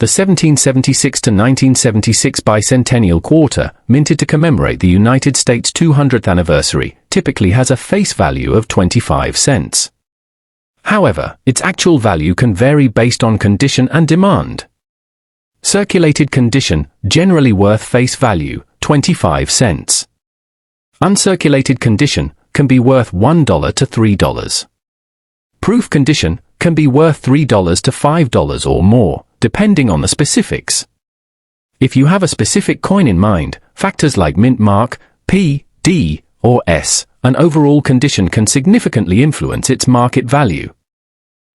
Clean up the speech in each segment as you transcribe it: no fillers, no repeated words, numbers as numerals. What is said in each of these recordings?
The 1776 to 1976 Bicentennial Quarter, minted to commemorate the United States 200th anniversary, typically has a face value of 25 cents. However, its actual value can vary based on condition and demand. Circulated condition, generally worth face value, 25 cents. Uncirculated condition, can be worth $1 to $3. Proof condition, can be worth $3 to $5 or more, depending on the specifics. If you have a specific coin in mind, factors like mint mark, P, D, or S, an overall condition can significantly influence its market value.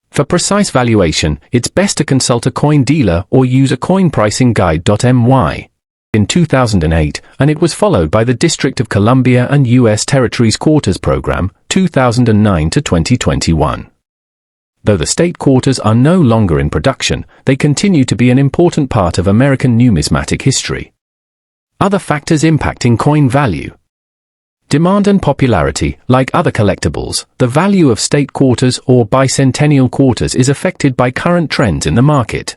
For precise valuation, it's best to consult a coin dealer or use a coin pricing guide.my. In 2008, and it was followed by the District of Columbia and U.S. Territories Quarters Program, 2009 to 2021. Though the state quarters are no longer in production, they continue to be an important part of American numismatic history. Other factors impacting coin value. Demand and popularity. Like other collectibles, the value of state quarters or bicentennial quarters is affected by current trends in the market.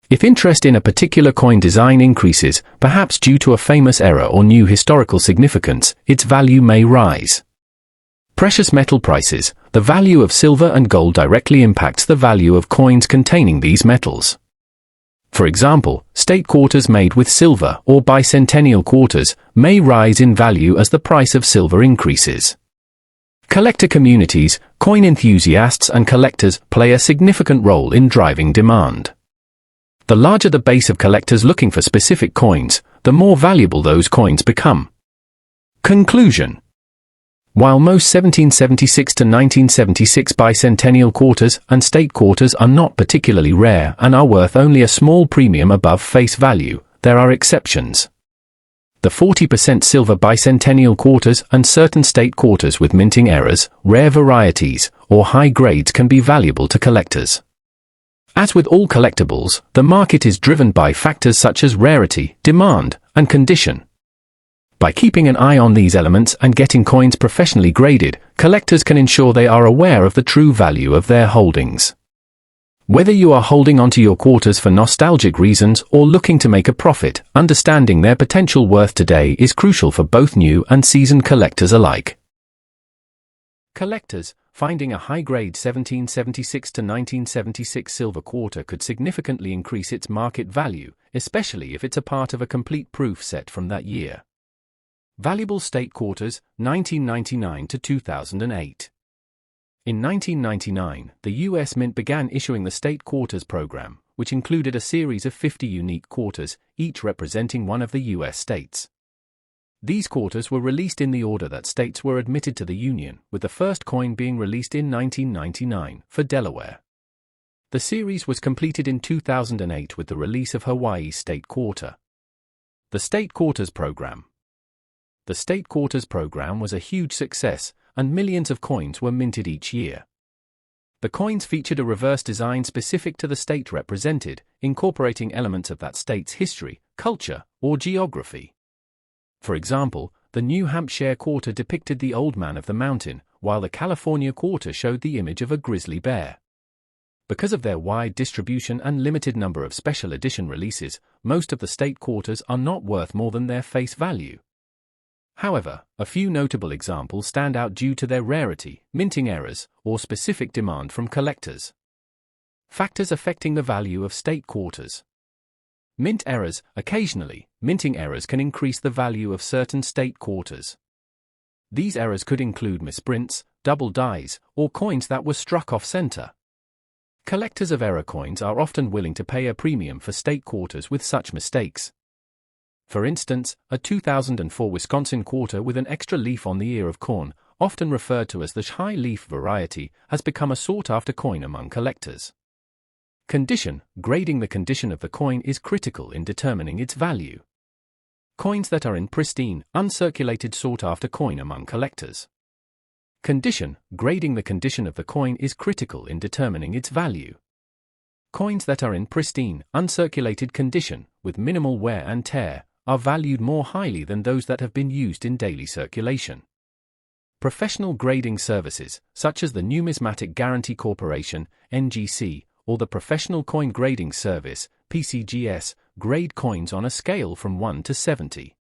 If interest in a particular coin design increases, perhaps due to a famous era or new historical significance, its value may rise. Precious metal prices. The value of silver and gold directly impacts the value of coins containing these metals. For example, state quarters made with silver or bicentennial quarters may rise in value as the price of silver increases. Collector communities, coin enthusiasts and collectors play a significant role in driving demand. The larger the base of collectors looking for specific coins, the more valuable those coins become. Conclusion. While most 1776 to 1976 bicentennial quarters and state quarters are not particularly rare and are worth only a small premium above face value, there are exceptions. The 40% silver bicentennial quarters and certain state quarters with minting errors, rare varieties, or high grades can be valuable to collectors. As with all collectibles, the market is driven by factors such as rarity, demand, and condition. By keeping an eye on these elements and getting coins professionally graded, collectors can ensure they are aware of the true value of their holdings. Whether you are holding onto your quarters for nostalgic reasons or looking to make a profit, understanding their potential worth today is crucial for both new and seasoned collectors alike. Collectors, finding a high-grade 1776 to 1976 silver quarter could significantly increase its market value, especially if it's a part of a complete proof set from that year. Valuable state quarters, 1999 to 2008. In 1999, the U.S. Mint began issuing the State Quarters program, which included a series of 50 unique quarters, each representing one of the U.S. states. These quarters were released in the order that states were admitted to the Union, with the first coin being released in 1999 for Delaware. The series was completed in 2008 with the release of Hawaii's State Quarter. The State Quarters program. The State Quarters program was a huge success, and millions of coins were minted each year. The coins featured a reverse design specific to the state represented, incorporating elements of that state's history, culture, or geography. For example, the New Hampshire quarter depicted the Old Man of the Mountain, while the California quarter showed the image of a grizzly bear. Because of their wide distribution and limited number of special edition releases, most of the state quarters are not worth more than their face value. However, a few notable examples stand out due to their rarity, minting errors, or specific demand from collectors. Factors affecting the value of state quarters. Mint errors. Occasionally, minting errors can increase the value of certain state quarters. These errors could include misprints, double dies, or coins that were struck off-center. Collectors of error coins are often willing to pay a premium for state quarters with such mistakes. For instance, a 2004 Wisconsin quarter with an extra leaf on the ear of corn, often referred to as the high leaf variety, has become a sought-after coin among collectors. Condition. Grading the condition of the coin is critical in determining its value. Coins that are in pristine, uncirculated sought-after coin among collectors. Condition. Grading the condition of the coin is critical in determining its value. Coins that are in pristine, uncirculated condition, with minimal wear and tear, are valued more highly than those that have been used in daily circulation. Professional grading services, such as the Numismatic Guarantee Corporation, NGC, or the Professional Coin Grading Service, PCGS, grade coins on a scale from 1 to 70.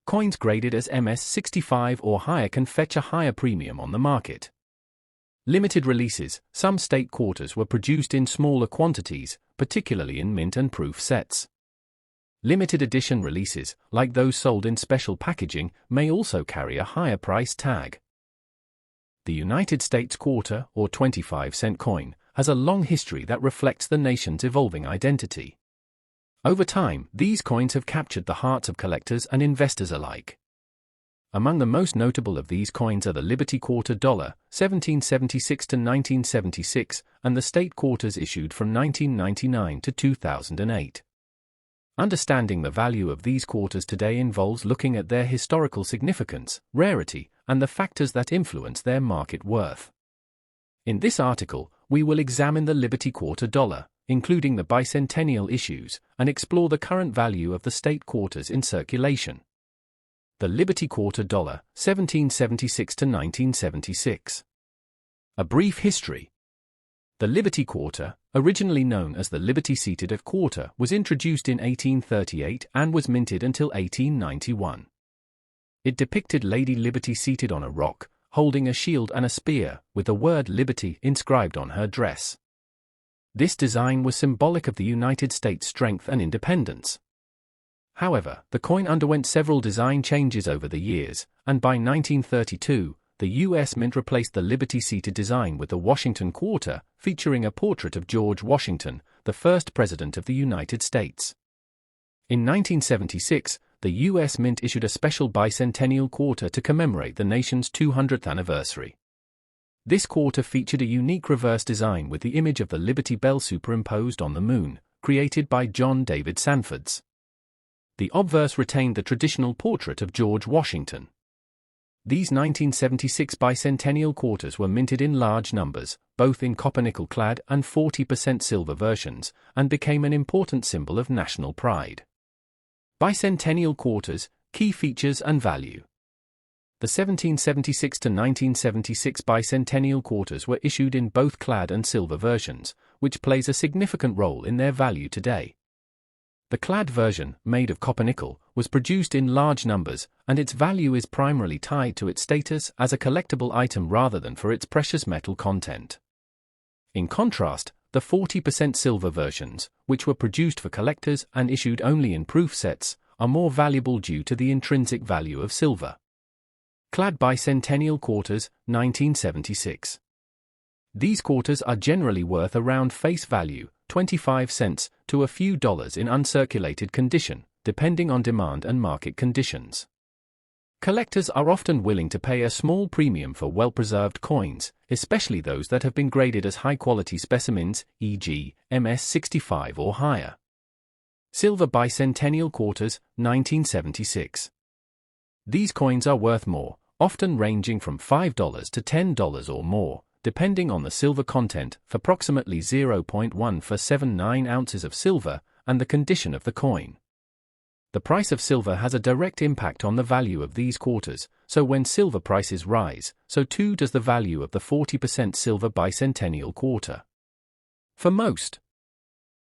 Coins graded as MS-65 or higher can fetch a higher premium on the market. Limited releases. Some state quarters were produced in smaller quantities, particularly in mint and proof sets. Limited edition releases, like those sold in special packaging, may also carry a higher price tag. The United States quarter, or 25-cent coin, has a long history that reflects the nation's evolving identity. Over time, these coins have captured the hearts of collectors and investors alike. Among the most notable of these coins are the Liberty Quarter dollar, 1776 to 1976, and the state quarters issued from 1999 to 2008. Understanding the value of these quarters today involves looking at their historical significance, rarity, and the factors that influence their market worth. In this article, we will examine the Liberty Quarter dollar, including the bicentennial issues, and explore the current value of the state quarters in circulation. The Liberty Quarter dollar, 1776 to 1976. A brief history. The Liberty Quarter, originally known as the Liberty-seated quarter, was introduced in 1838 and was minted until 1891. It depicted Lady Liberty seated on a rock, holding a shield and a spear, with the word Liberty inscribed on her dress. This design was symbolic of the United States' strength and independence. However, the coin underwent several design changes over the years, and by 1932, the U.S. Mint replaced the Liberty-seated design with the Washington Quarter, featuring a portrait of George Washington, the first President of the United States. In 1976, the U.S. Mint issued a special Bicentennial Quarter to commemorate the nation's 200th anniversary. This quarter featured a unique reverse design with the image of the Liberty Bell superimposed on the moon, created by John David Sanford's. The obverse retained the traditional portrait of George Washington. These 1976 bicentennial quarters were minted in large numbers, both in copper-nickel clad and 40% silver versions, and became an important symbol of national pride. Bicentennial quarters, key features and value. The 1776 to 1976 bicentennial quarters were issued in both clad and silver versions, which plays a significant role in their value today. The clad version, made of copper-nickel, was produced in large numbers, and its value is primarily tied to its status as a collectible item rather than for its precious metal content. In contrast, the 40% silver versions, which were produced for collectors and issued only in proof sets, are more valuable due to the intrinsic value of silver. Clad bicentennial quarters, 1976. These quarters are generally worth around face value, 25 cents, to a few dollars in uncirculated condition, depending on demand and market conditions. Collectors are often willing to pay a small premium for well-preserved coins, especially those that have been graded as high-quality specimens, e.g., MS-65 or higher. Silver bicentennial quarters, 1976. These coins are worth more, often ranging from $5 to $10 or more, depending on the silver content, for approximately 0.179 ounces of silver, and the condition of the coin. The price of silver has a direct impact on the value of these quarters, so when silver prices rise, so too does the value of the 40% silver bicentennial quarter. For most,